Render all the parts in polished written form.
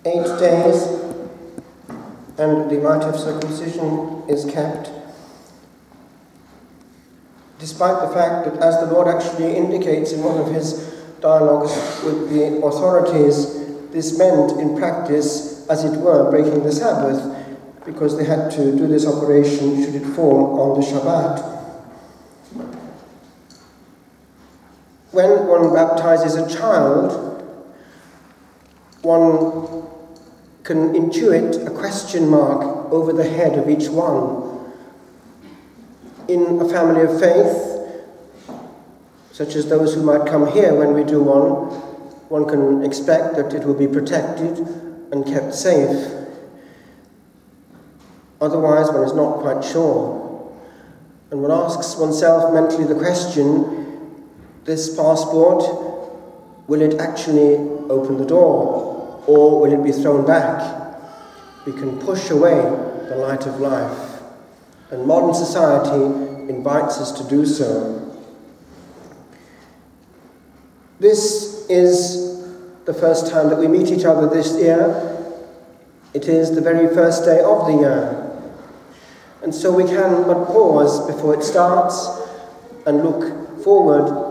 8 days, and the rite of circumcision is kept, despite the fact that, as the Lord actually indicates in one of his dialogues with the authorities, this meant in practice, as it were, breaking the Sabbath, because they had to do this operation should it fall on the Shabbat. When one baptizes a child, one can intuit a question mark over the head of each one. In a family of faith, such as those who might come here when we do one can expect that it will be protected and kept safe. Otherwise, one is not quite sure. And one asks oneself mentally the question, this passport, will it actually open the door, or will it be thrown back? We can push away the light of life, and modern society invites us to do so. This is the first time that we meet each other this year. It is the very first day of the year. And so we can but pause before it starts and look forward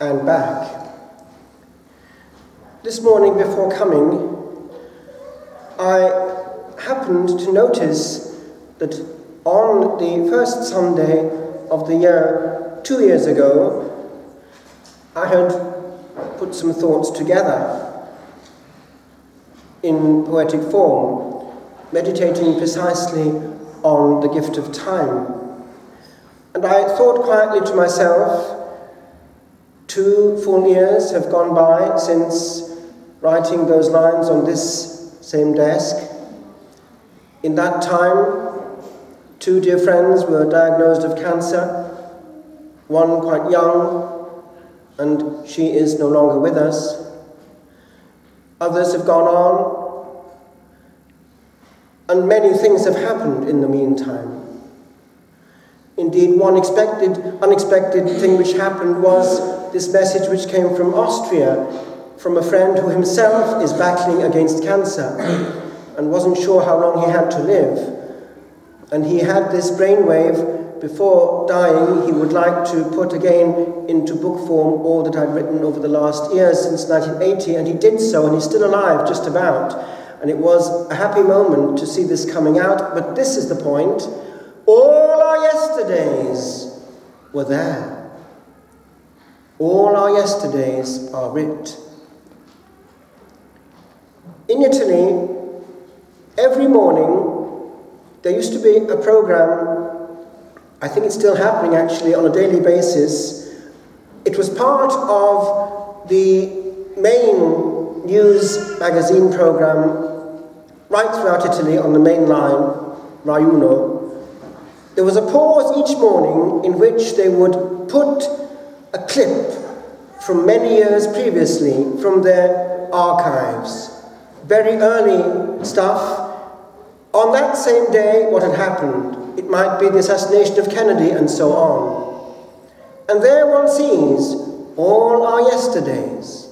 and back. This morning before coming, I happened to notice that on the first Sunday of the year 2 years ago, I had put some thoughts together in poetic form, meditating precisely on the gift of time. And I thought quietly to myself, 2 full years have gone by since writing those lines on this same desk. In that time, 2 dear friends were diagnosed of cancer, one quite young, and she is no longer with us. Others have gone on, and many things have happened in the meantime. Indeed, one unexpected thing which happened was this message which came from Austria, from a friend who himself is battling against cancer and wasn't sure how long he had to live. And he had this brainwave. Before dying, he would like to put again into book form all that I'd written over the last years since 1980, and he did so, and he's still alive, just about. And it was a happy moment to see this coming out, but this is the point. All our yesterdays were there. All our yesterdays are writ. In Italy, every morning, there used to be a program, I think it's still happening actually, on a daily basis. It was part of the main news magazine program right throughout Italy on the main line, Rai Uno. There was a pause each morning in which they would put a clip from many years previously from their archives. Very early stuff. On that same day, what had happened. It might be the assassination of Kennedy and so on. And there one sees all our yesterdays.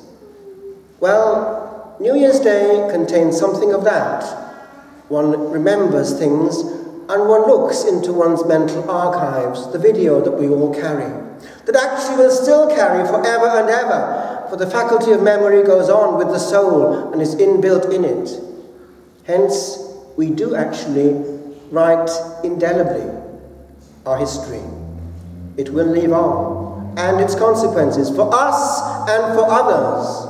Well, New Year's Day contains something of that. One remembers things and one looks into one's mental archives, the video that we all carry, that actually will still carry forever and ever, for the faculty of memory goes on with the soul and is inbuilt in it. Hence, we do actually write indelibly our history. It will live on, and its consequences for us and for others.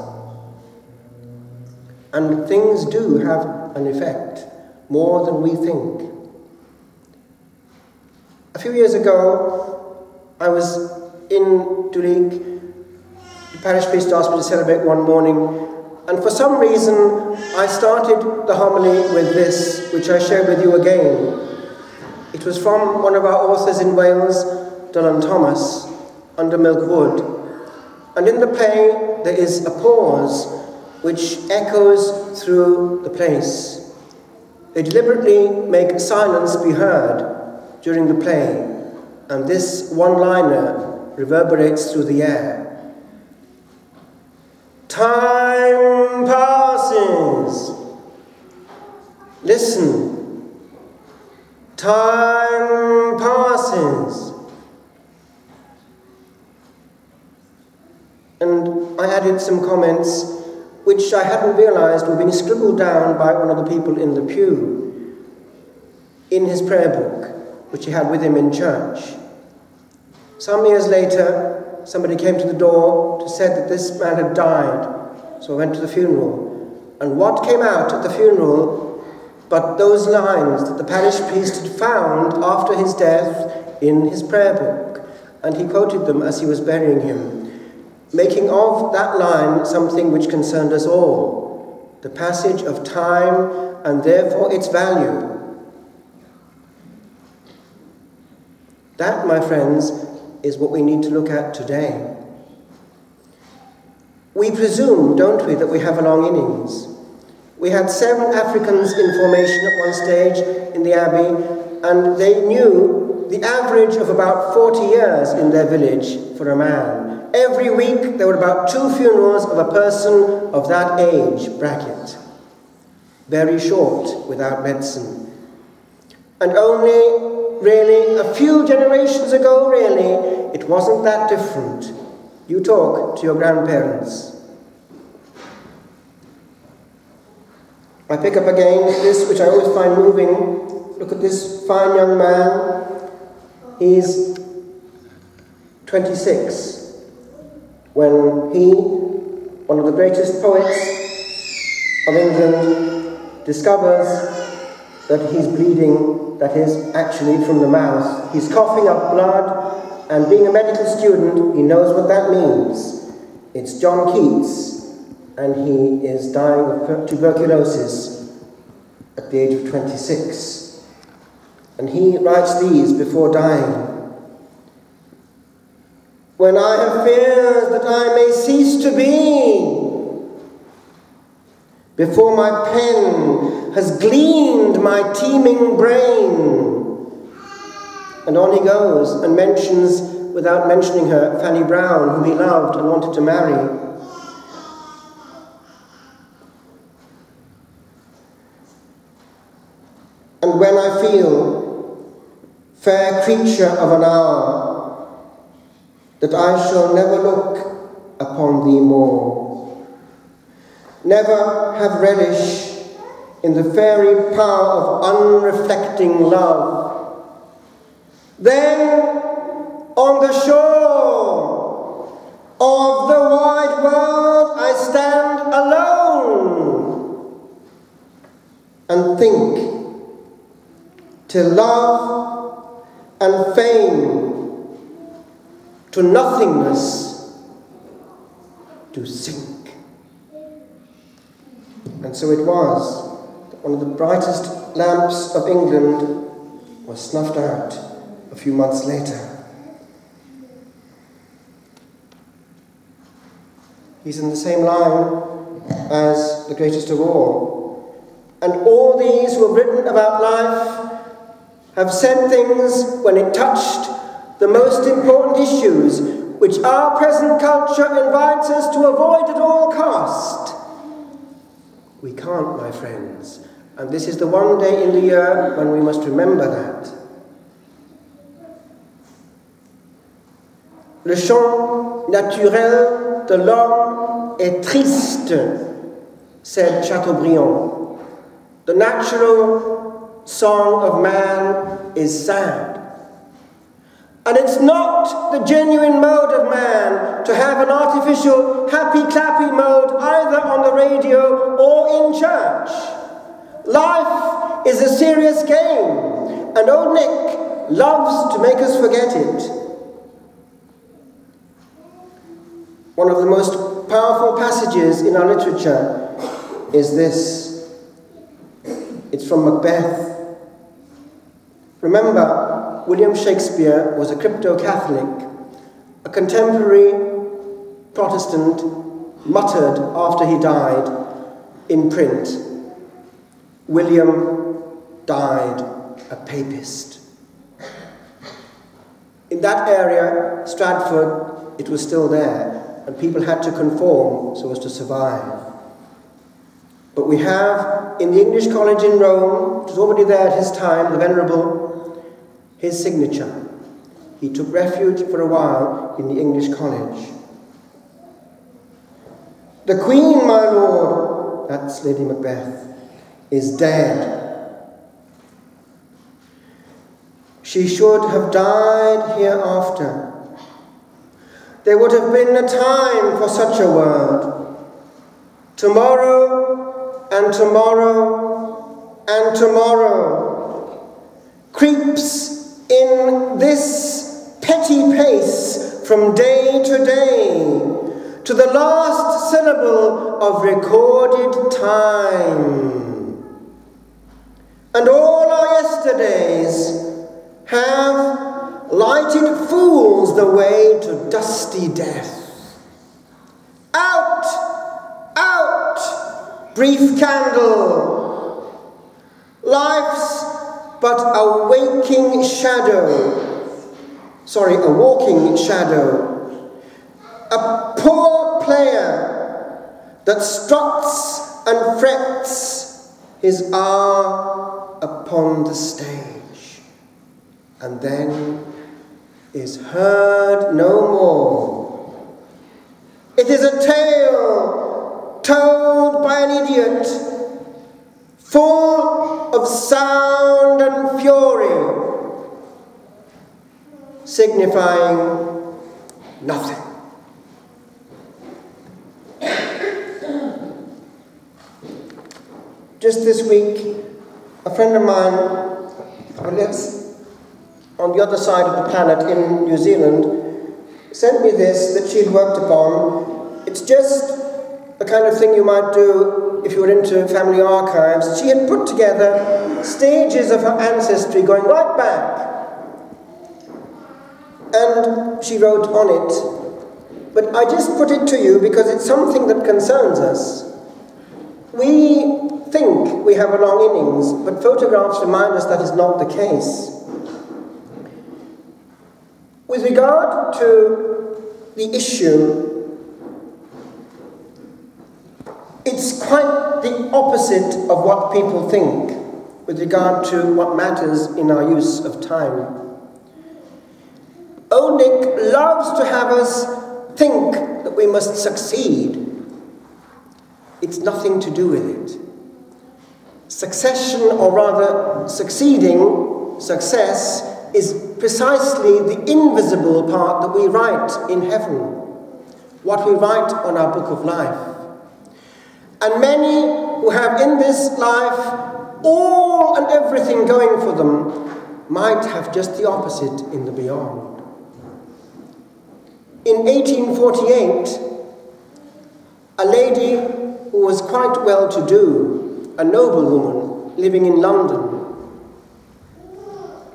And things do have an effect, more than we think. A few years ago, I was in Dulik. The parish priest asked me to celebrate one morning, and for some reason, I started the homily with this, which I share with you again. It was from one of our authors in Wales, Dylan Thomas, Under Milk Wood. And in the play, there is a pause which echoes through the place. They deliberately make silence be heard during the play, and this one-liner reverberates through the air. Time passes, Listen, time passes. And I added some comments which I hadn't realized were being scribbled down by one of the people in the pew in his prayer book, which he had with him in church. Some years later, somebody came to the door to say that this man had died, so I went to the funeral. And what came out at the funeral but those lines that the parish priest had found after his death in his prayer book, and he quoted them as he was burying him, making of that line something which concerned us all, the passage of time and therefore its value. That, my friends, is what we need to look at today. We presume, don't we, that we have a long innings. We had 7 Africans in formation at one stage in the Abbey, and they knew the average of about 40 years in their village for a man. Every week there were about 2 funerals of a person of that age bracket. Very short, without medicine. And only really a few generations ago, really, it wasn't that different. You talk to your grandparents. I pick up again this, which I always find moving. Look at this fine young man. He's 26. When he, one of the greatest poets of England, discovers that he's bleeding, that is actually from the mouth. He's coughing up blood, and being a medical student, he knows what that means. It's John Keats, and he is dying of tuberculosis at the age of 26. And he writes these before dying. When I have fears that I may cease to be, before my pen has gleaned my teeming brain. And on he goes and mentions, without mentioning her, Fanny Brown, whom he loved and wanted to marry. And when I feel, fair creature of an hour, that I shall never look upon thee more, never have relish in the fairy power of unreflecting love, then on the shore of the wide world I stand alone and think till love and fame to nothingness to sink. And so it was that one of the brightest lamps of England was snuffed out a few months later. He's in the same line as the greatest of all. And all these who have written about life have said things when it touched the most important issues which our present culture invites us to avoid at all cost. We can't, my friends, and this is the one day in the year when we must remember that. Le chant naturel de l'homme est triste, said Chateaubriand. The natural song of man is sad. And it's not the genuine mode of man to have an artificial happy-clappy mode either on the radio or in church. Life is a serious game, and old Nick loves to make us forget it. One of the most powerful passages in our literature is this. It's from Macbeth. Remember, William Shakespeare was a crypto-Catholic. A contemporary Protestant muttered after he died in print, William died a papist. In that area, Stratford, it was still there, and people had to conform so as to survive. But we have in the English College in Rome, which was already there at his time, the Venerable, his signature. He took refuge for a while in the English College. The Queen, my lord, that's Lady Macbeth, is dead. She should have died hereafter. There would have been a time for such a word. Tomorrow and tomorrow and tomorrow creeps in this petty pace from day to day, to the last syllable of recorded time. And all our yesterdays have lighted fools the way to dusty death. Out, out, brief candle. Life's but a waking shadow. A walking shadow. A poor player that struts and frets his hour upon the stage, and then is heard no more. It is a tale told by an idiot, full of sound and fury, signifying nothing. Just this week, a friend of mine who lives on the other side of the planet in New Zealand sent me this that she'd worked upon. It's just the kind of thing you might do if you were into family archives. She had put together stages of her ancestry going right back. And she wrote on it. But I just put it to you because it's something that concerns us. We think we have a long innings, but photographs remind us that is not the case. With regard to the issue, it's quite the opposite of what people think with regard to what matters in our use of time. Old Nick loves to have us think that we must succeed. It's nothing to do with it. Succession, or rather succeeding, success, is precisely the invisible part that we write in heaven, what we write on our book of life. And many who have in this life all and everything going for them might have just the opposite in the beyond. In 1848, a lady who was quite well-to-do, a noblewoman living in London,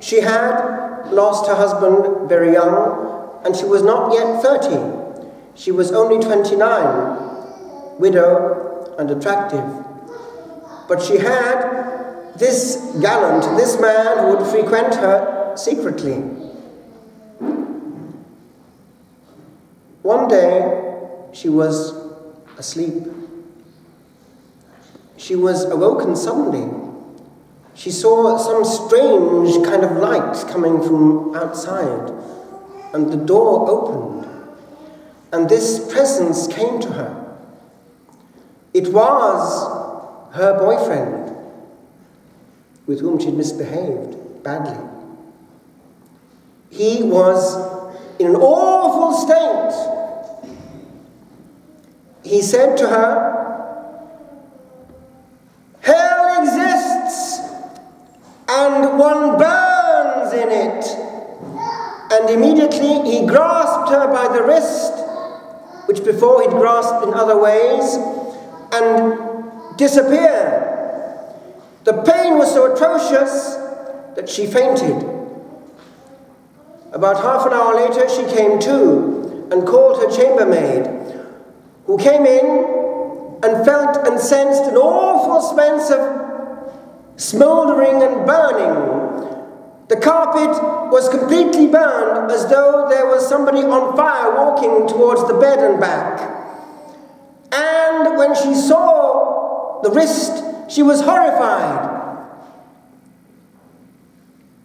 she had lost her husband very young, and she was not yet 30. She was only 29, widow and attractive. But she had this gallant, this man who would frequent her secretly. One day, she was asleep. She was awoken suddenly. She saw some strange kind of light coming from outside, and the door opened, and this presence came to her. It was her boyfriend, with whom she'd misbehaved badly. He was in an awful state. He said to her, "Hell exists, and one burns in it." And immediately he grasped her by the wrist, which before he'd grasped in other ways, and disappeared. The pain was so atrocious that she fainted. About half an hour later, she came to and called her chambermaid, who came in and felt and sensed an awful sense of smouldering and burning. The carpet was completely burned, as though there was somebody on fire walking towards the bed and back. And when she saw the wrist, she was horrified.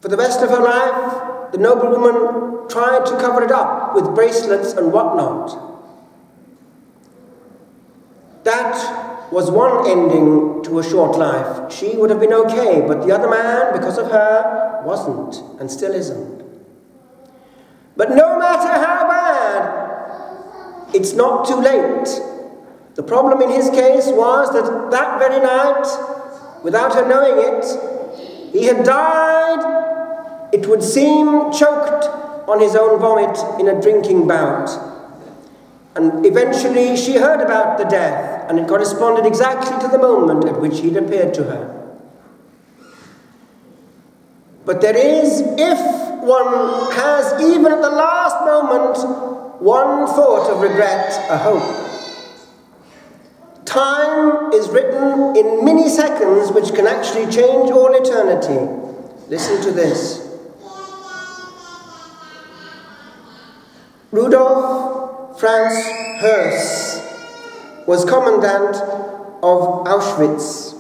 For the rest of her life, the noblewoman tried to cover it up with bracelets and whatnot. That was one ending to a short life. She would have been okay, but the other man, because of her, wasn't, and still isn't. But no matter how bad, it's not too late. The problem in his case was that that very night, without her knowing it, he had died, it would seem, choked on his own vomit in a drinking bout. And eventually she heard about the death, and it corresponded exactly to the moment at which he'd appeared to her. But there is, if one has, even at the last moment, one thought of regret, a hope. Time is written in milliseconds which can actually change all eternity. Listen to this. Rudolf Franz Höss was commandant of Auschwitz.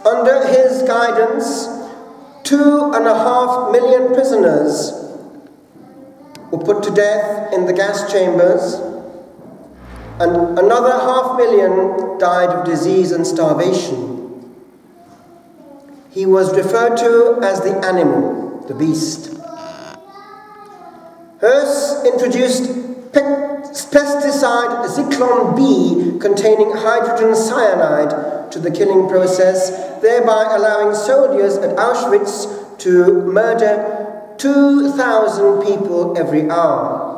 Under his guidance, 2.5 million prisoners were put to death in the gas chambers, and another 500,000 died of disease and starvation. He was referred to as the animal, the beast. Höss introduced pesticide Zyklon B containing hydrogen cyanide to the killing process, thereby allowing soldiers at Auschwitz to murder 2,000 people every hour.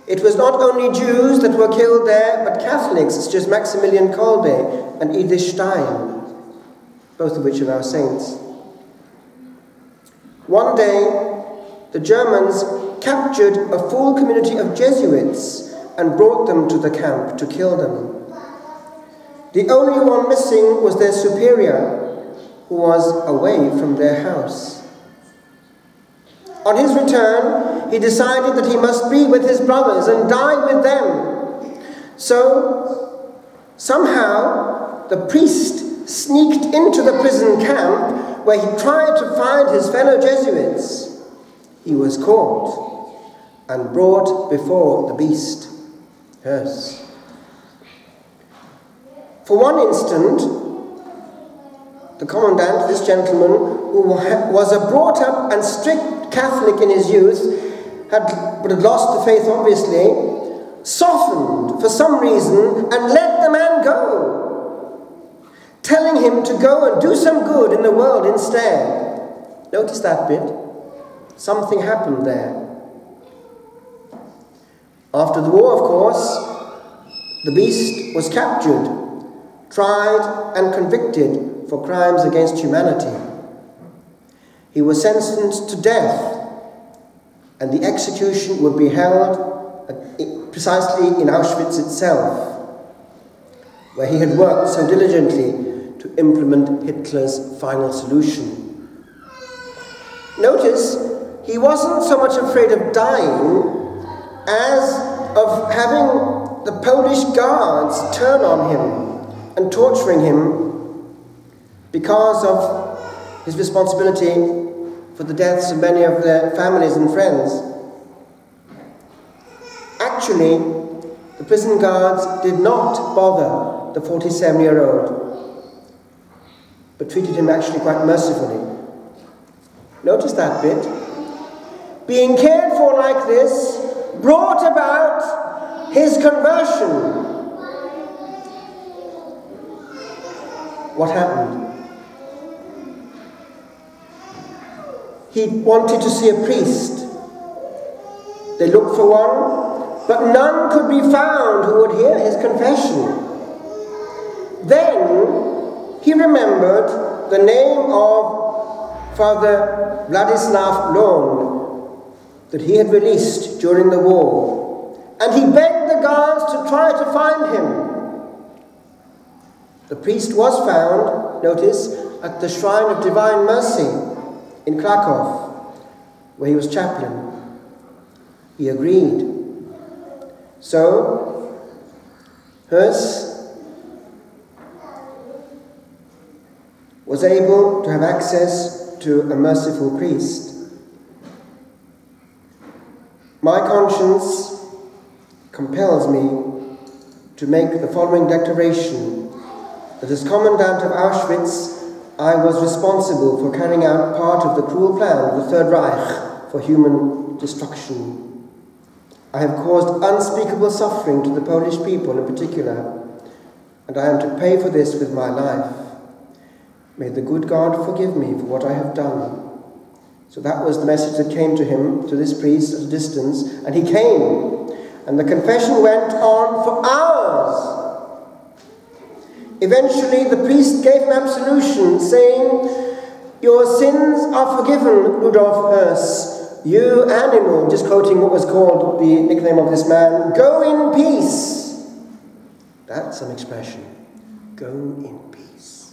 It was not only Jews that were killed there, but Catholics, such as Maximilian Kolbe and Edith Stein, both of which are now saints. One day, the Germans captured a full community of Jesuits and brought them to the camp to kill them. The only one missing was their superior, who was away from their house. On his return, he decided that he must be with his brothers and die with them. So, somehow, the priest sneaked into the prison camp where he tried to find his fellow Jesuits. He was caught and brought before the beast, Höss. For one instant, the commandant, this gentleman, who was a brought-up and strict Catholic in his youth, but had lost the faith, obviously, softened for some reason and let the man go, telling him to go and do some good in the world instead. Notice that bit. Something happened there. After the war, of course, the beast was captured, tried and convicted for crimes against humanity. He was sentenced to death, and the execution would be held precisely in Auschwitz itself, where he had worked so diligently to implement Hitler's final solution. Notice, he wasn't so much afraid of dying as of having the Polish guards turn on him and torturing him because of his responsibility for the deaths of many of their families and friends. Actually, the prison guards did not bother the 47-year-old, but treated him actually quite mercifully. Notice that bit. Being cared for like this brought about his conversion. What happened? He wanted to see a priest. They looked for one, but none could be found who would hear his confession. Then he remembered the name of Father Vladislav Lorn that he had released during the war, and he begged the guards to try to find him. The priest was found, notice, at the Shrine of Divine Mercy in Krakow, where he was chaplain. He agreed. So, Hus was able to have access to a merciful priest. My conscience compels me to make the following declaration, that as Commandant of Auschwitz, I was responsible for carrying out part of the cruel plan of the Third Reich for human destruction. I have caused unspeakable suffering to the Polish people in particular, and I am to pay for this with my life. May the good God forgive me for what I have done. So that was the message that came to him, to this priest at a distance, and he came, and the confession went on for hours. Eventually, the priest gave him absolution, saying, "Your sins are forgiven, Rudolf Höss. You animal," just quoting what was called the nickname of this man, "go in peace." That's an expression. Go in peace.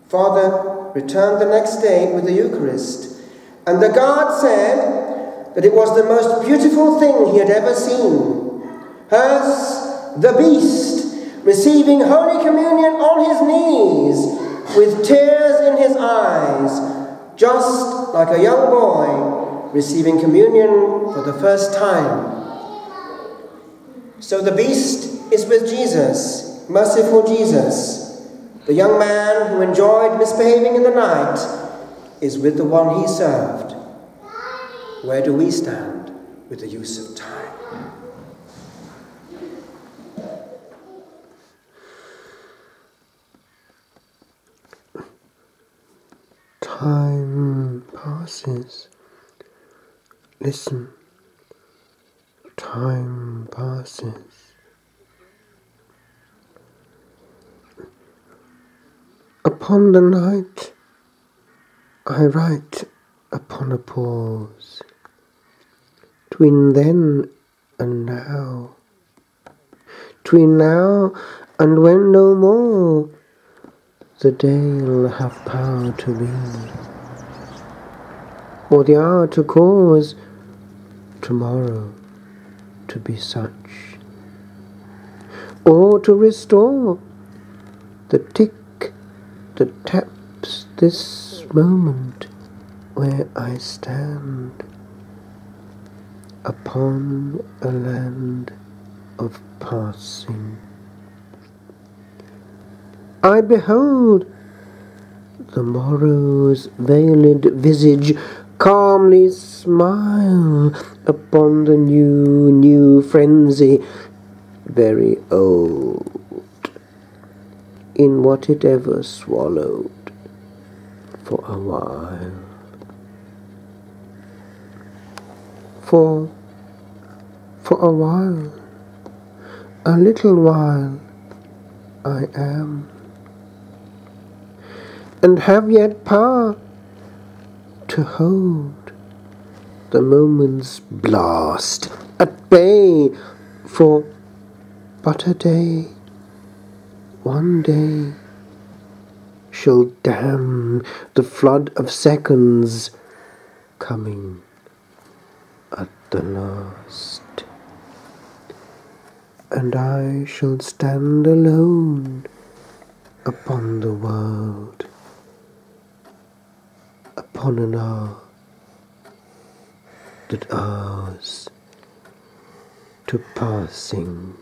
Father returned the next day with the Eucharist, and the guard said that it was the most beautiful thing he had ever seen. Höss, the beast, receiving Holy Communion on his knees, with tears in his eyes, just like a young boy receiving communion for the first time. So the beast is with Jesus, merciful Jesus. The young man who enjoyed misbehaving in the night is with the one he served. Where do we stand with the use of time? Time passes. Listen. Time passes. Upon the night, I write upon a pause. Tween then and now. Tween now and when no more the day'll have power to be, or the hour to cause tomorrow to be such, or to restore the tick that taps this moment where I stand upon a land of passing. I behold the morrow's veiled visage calmly smile upon the new frenzy, very old in what it ever swallowed for a while. For a while, a little while, I am, and have yet power to hold the moment's blast at bay for but a day. One day shall dam the flood of seconds coming at the last, and I shall stand alone upon the world, upon an hour that ours to passing.